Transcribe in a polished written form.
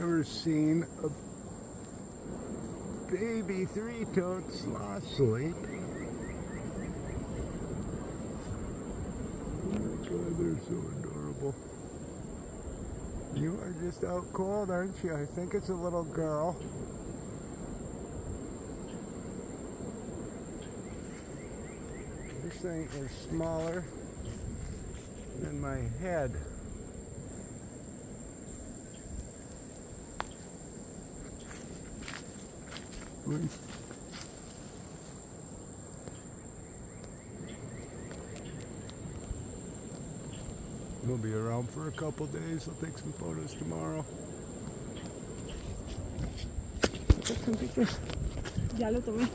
Never seen a baby three-toed sloth sleep. Oh my God, they're so adorable. You are just out cold, aren't you? I think it's a little girl. This thing is smaller than my head. We'll be around for a couple days. I'll take some photos tomorrow. Ya lo tomé.